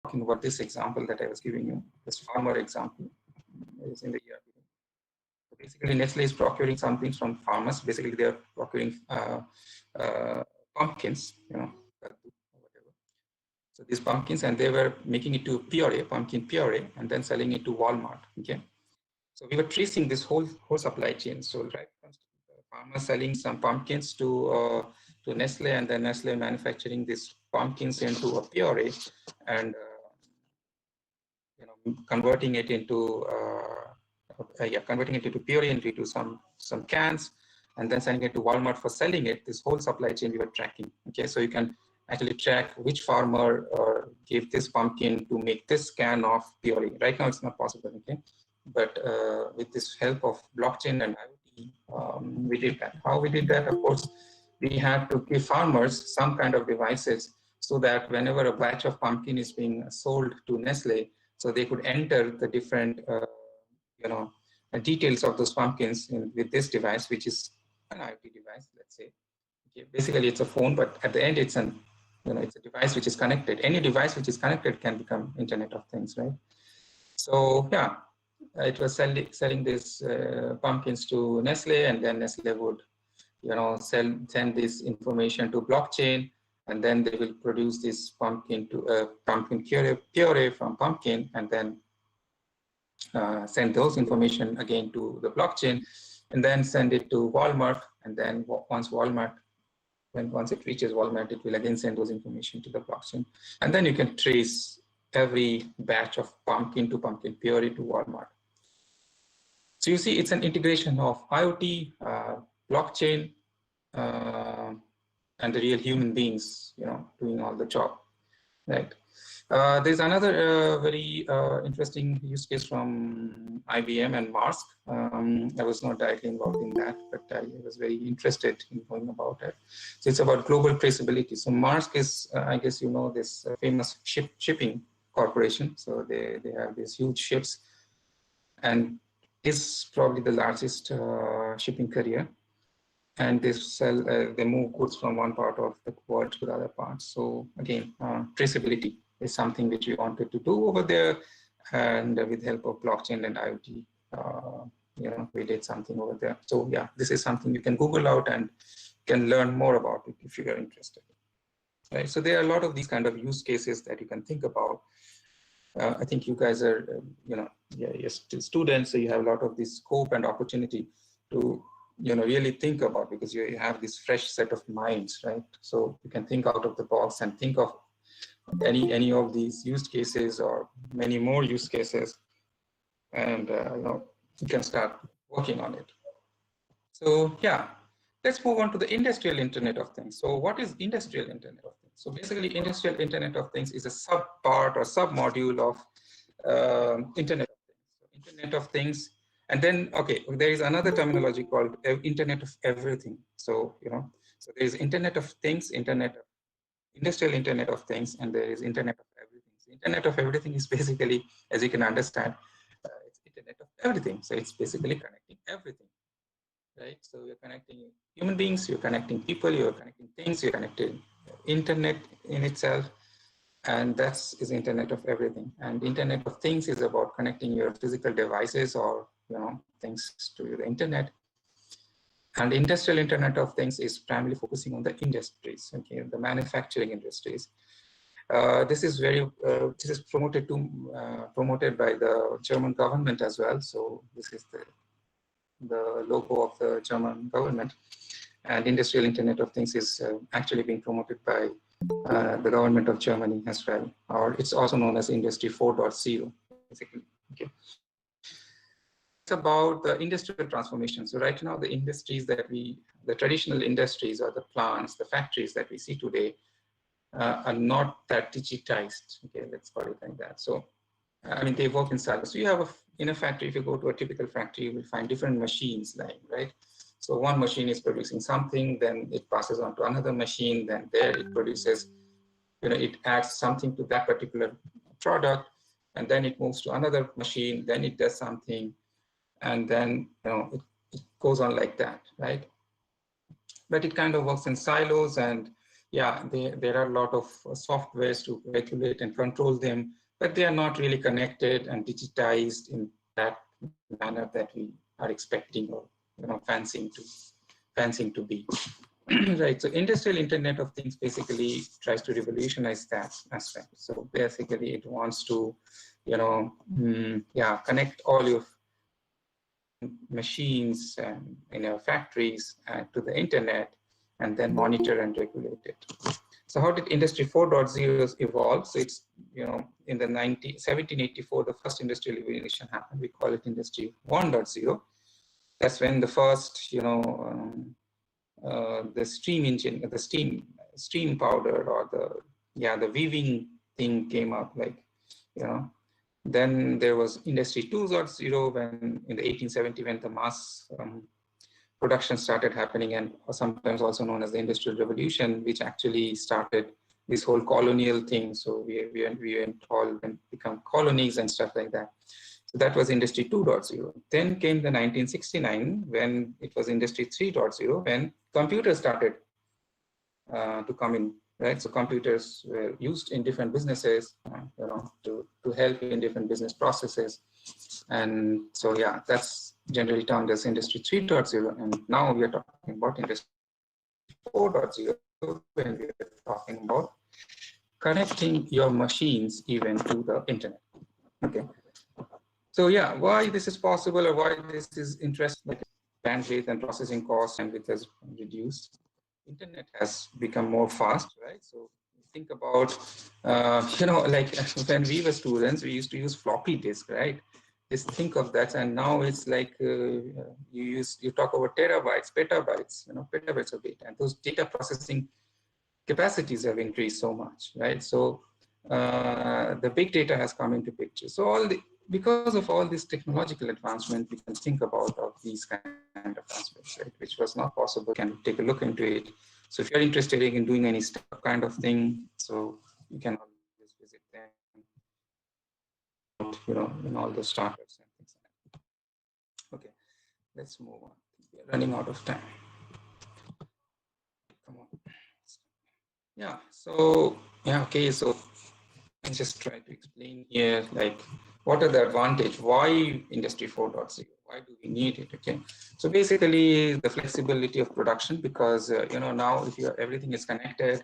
talking about this example that I was giving you, this farmer example is in the ERP. So basically, Nestle is procuring something from farmers. Basically, they are procuring pumpkins, whatever. So these pumpkins, and they were making it to puree, pumpkin puree, and then selling it to Walmart. Okay. So we were tracing this whole supply chain. So right, farmers selling some pumpkins to Nestle, and then Nestle manufacturing these pumpkins into a puree, and converting it into puree into some cans, and then sending it to Walmart for selling it. This whole supply chain we were tracking. Okay, so you can actually track which farmer gave this pumpkin to make this can of puree. Right now, it's not possible. Okay, but with this help of blockchain and IoT, we did that. How we did that? Of course, we had to give farmers some kind of devices so that whenever a batch of pumpkin is being sold to Nestle, so they could enter the different, details of those pumpkins with this device, which is an IoT device, let's say. Okay, basically, it's a phone, but at the end, it's a device which is connected. Any device which is connected can become Internet of Things, right? So yeah, it was selling these pumpkins to Nestle, and then Nestle would, send this information to blockchain, and then they will produce this pumpkin to pumpkin puree from pumpkin, and then send those information again to the blockchain, and then send it to Walmart. And then once it reaches Walmart, it will again send those information to the blockchain, and then you can trace every batch of pumpkin to pumpkin puree to Walmart. So you see, it's an integration of IoT, blockchain, and the real human beings, doing all the job, right? There's another very interesting use case from IBM and Maersk. I was not directly involved in that, but I was very interested in knowing about it. So it's about global traceability. So Maersk is, I guess you know, this famous shipping corporation. So they have these huge ships, and is probably the largest shipping carrier. And they move goods from one part of the world to the other part. So again, traceability is something which we wanted to do over there, and with the help of blockchain and IoT, we did something over there. So yeah, this is something you can Google out and can learn more about it if you are interested. Right. So there are a lot of these kind of use cases that you can think about. I think you guys are, you're still students, so you have a lot of this scope and opportunity to, really think about, because you have this fresh set of minds, right? So you can think out of the box and think of any of these use cases or many more use cases, and you can start working on it. So yeah, let's move on to the industrial Internet of Things. So what is industrial Internet of Things? So basically, industrial Internet of Things is a sub-part or sub-module of Internet of Things. So Internet of Things, and then, okay, there is another terminology called Internet of Everything. So, so there is Internet of Things, Industrial Internet of Things, and there is Internet of Everything. So Internet of Everything is basically, as you can understand, it's Internet of Everything. So it's basically connecting everything. Right? So you're connecting human beings, you're connecting people, you're connecting things, you're connecting internet in itself, and that's is Internet of Everything. And Internet of Things is about connecting your physical devices or things to the internet. And Industrial Internet of Things is primarily focusing on the industries, okay, the manufacturing industries. This is promoted by the German government as well. So this is the logo of the German government, and Industrial Internet of Things is actually being promoted by the government of Germany as well, or it's also known as Industry 4.0, basically. Okay. It's about the industrial transformation. So right now, the industries the traditional industries or the plants, the factories that we see today are not that digitized. Okay, let's call it like that. So I mean, they work in silos. So you have in a factory, if you go to a typical factory, you will find different machines lying, right? So one machine is producing something, then it passes on to another machine, then there it produces, it adds something to that particular product, and then it moves to another machine, then it does something, and then it goes on like that, right? But it kind of works in silos, and yeah, there are a lot of softwares to regulate and control them, but they are not really connected and digitized in that manner that we are expecting or fancying to be. Right. So industrial Internet of Things basically tries to revolutionize that aspect. So basically, it wants to, connect all your machines and in your factories to the internet, and then monitor and regulate it. So how did Industry 4.0 evolve? So it's, in the 1784, the first industrial revolution happened. We call it Industry 1.0. That's when the first, the steam engine, the steam powder, or the weaving thing came up, then there was Industry 2.0 when in the 1870, when the mass production started happening, and sometimes also known as the Industrial Revolution, which actually started this whole colonial thing. So we went all and become colonies and stuff like that. So that was Industry 2.0. Then came the 1969 when it was Industry 3.0, when computers started to come in, right? So computers were used in different businesses, to help in different business processes. And so, yeah, that's generally termed as Industry 3.0. And now we are talking about Industry 4.0, when we are talking about connecting your machines even to the internet. Okay. So yeah, why this is possible, or why this is interesting, like bandwidth and processing costs, and which has reduced. Internet has become more fast, right? So think about, like when we were students, we used to use floppy disk, right? Just think of that, and now it's like you talk about terabytes, petabytes, petabytes of data, and those data processing capacities have increased so much, right? So the big data has come into picture. So because of all this technological advancement, we can think about these kind of aspects, right? Which was not possible. Can take a look into it. So if you're interested in doing any startup kind of thing, so you can always visit them, in all the startups and things like that. Okay, let's move on. We're running out of time. Come on. Yeah. So yeah. Okay. So let's just try to explain here, like, what are the advantage? Why Industry 4.0? Why do we need it? Okay. So basically, the flexibility of production, because now if everything is connected,